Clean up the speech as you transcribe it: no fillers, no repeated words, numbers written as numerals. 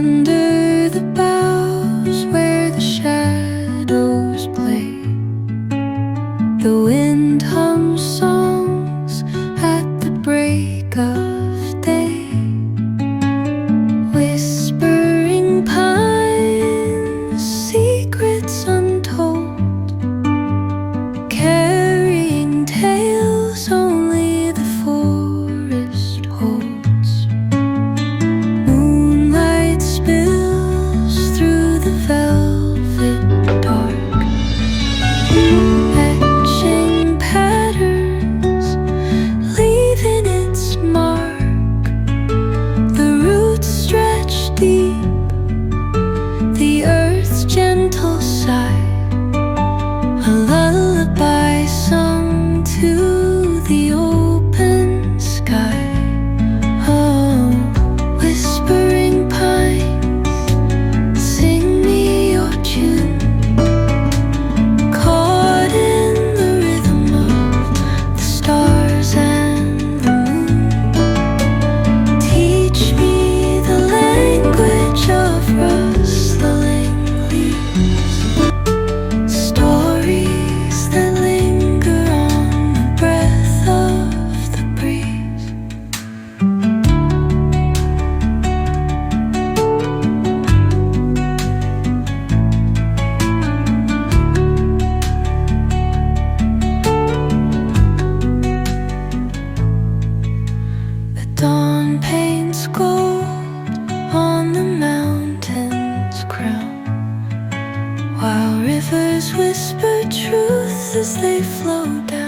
Under the boughs where the shadows play, the wind hums songs at the break of day. Whispering pines, secrets untold, carrying tales only the forest holds. Moonlight spills through the velvet dark, etching patterns, leaving its mark. The roots stretch deep, the earth's gentle sigh, a lullaby sung to the open sky. Oh, whispering pines, sing me your tune, caught in the rhythm of the stars and the moon. Teach me the language of rustling leaves, stories that linger on the breath of the breeze. The dawn paints gold on the mountain's crown, while rivers whisper truth as they flow down.